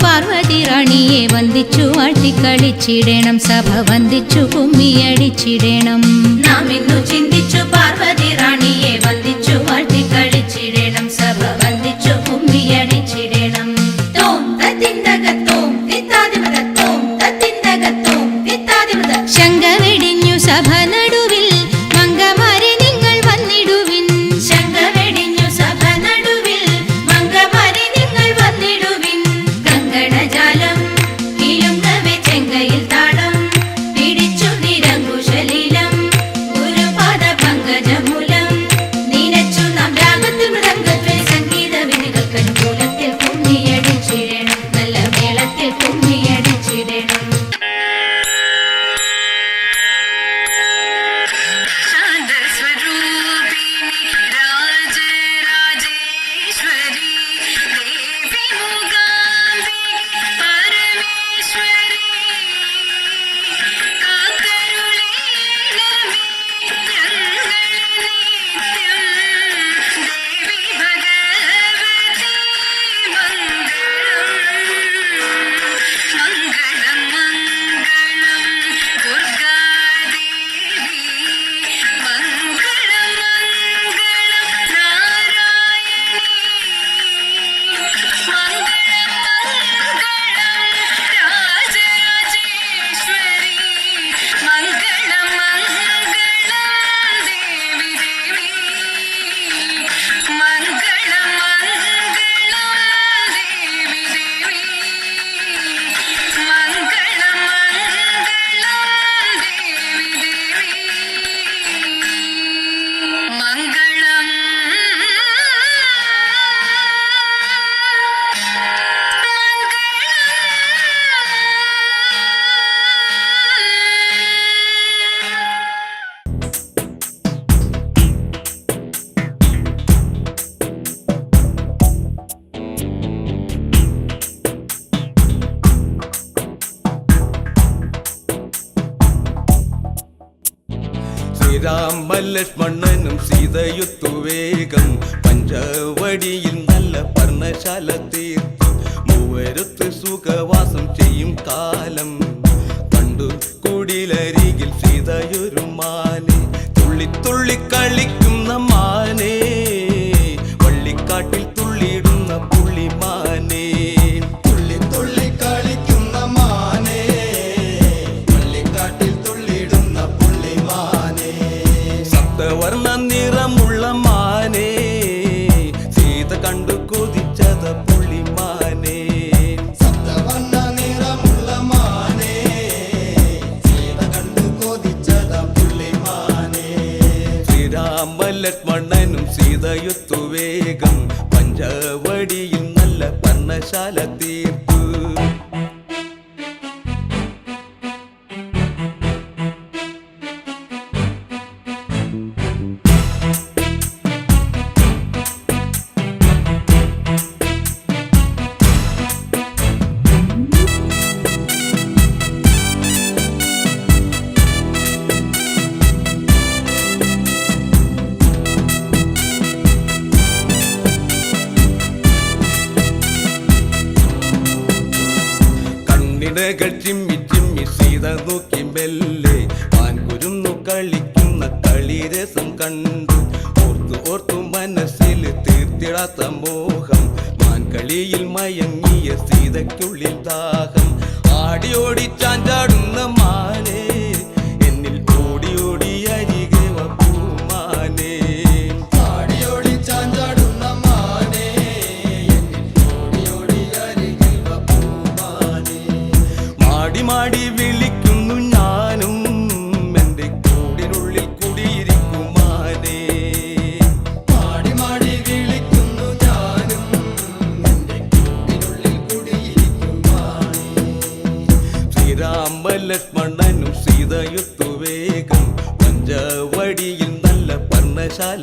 പാർവതി റാണിയെ വന്ദിച്ചു വാഴ്ത്തിക്കളിച്ചിടണം, സഭ വന്ദിച്ചു കുമ്മിയടിച്ചിടണം. നാം ഇന്നു ചിന്തിച്ചു പാർവതി റാണിയെ വന്ദിച്ചു വാഴ്ത്തിക്കളിച്ചിടണം, സഭ വന്ദിച്ചു കുമ്മിയടിച്ചിടണം. തോം തത്തിന്തകത്തോം തിത്താതിമതത്തോം തത്തിന്തകത്തോം തിത്താതിമത. ശങ്ക വെടിഞ്ഞു സഭ നടുവിൽ മംഗമാരെ നിങ്ങൾ വന്നിടുവിൻ. ശങ്ക വെടിഞ്ഞു സഭ നടുവിൽ മംഗമാരെ നിങ്ങൾ വന്നിടുവിൻ. കങ്കണജാലം കിലുങ്ങവെ ചെങ്കയിൽ താളം പിടിച്ചു നിരങ്കുശലീലം ഗുരുപാദ പങ്കജമൂലം നീനച്ചു നാം രാഗത്തിൽ മൃദംഗധ്വനി സംഗീത വിനികൾക്കനുകൂലത്തിൽ കുമ്മിയടിച്ചിടണം, നല്ല മേളത്തിൽ കുമ്മിയടിച്ചിടണം. രാമലക്ഷ്മണനും സീതയുത്തു വേഗം പഞ്ചവടിയിൽ നല്ല പർണശാല തീർത്തു മൂവരുത്ത് സുഖവാസം ചെയ്യും കാലം കണ്ടു കുടിലരികിൽ സീതയൊരു മാനെ തുള്ളി തുള്ളി കളിക്കുന്ന മാനെ വള്ളിക്കാട്ടിൽ തുള്ളിയിടുന്ന പുള്ളിമാനെ തുള്ളി തുള്ളി കളിക്കുന്ന മാനെ വള്ളിക്കാട്ടിൽ തുള്ളിയിടുന്ന പുള്ളിമാനെ വർണ്ണ നിറമുള്ള മാനേ സീത കണ്ടു കൊതിച്ചത പുള്ളിമാനേ സപ്തവർണ്ണ നിറമുള്ള മാനേ സീത കണ്ടു കൊതിച്ചത പുള്ളിമാനേ. ശ്രീരാമലക്ഷ്മണനും സീതയുത്തു വേഗം പഞ്ചവടിയിൽ നല്ല പർണശാല തീർത്തു. ചിമ്മി ചിമ്മി സീത നോക്കി മെല്ലെ മാൻകുരുന്നു കളിക്കുന്ന കളിരസം കണ്ടു ഓർത്തു ഓർത്തു മനസ്സിൽ തീർത്തിടാത്ത മോഹം മാൻകളിയിൽ മയങ്ങിയ സീതയ്ക്കുള്ളിൽ ദാഹം ആടി ഓടി ചാഞ്ചാടുന്ന മാനേ എന്നിൽ ഓടി ഓടി അരികെ പൂമാനേ ആടി ഓടി ചാഞ്ചാടുന്ന മാനേ എന്നിൽ ഓടി ഓടി അരികെ പൂമാനേ മാടി മാടി വിളിക്കുന്നു ഞാനും എൻ്റെ കൂടിനുള്ളിൽ കുടിയിരിക്കുമാനേ മാടി മാടി വിളിക്കുന്നു ഞാനും എൻ്റെ കൂടിനുള്ളിൽ കുടിയിരിക്കുമാനേ. ശ്രീരാമലക്ഷ്മണനും സീതയുത്തു വേഗം പഞ്ചവടിയിൽ നല്ല പർണശാല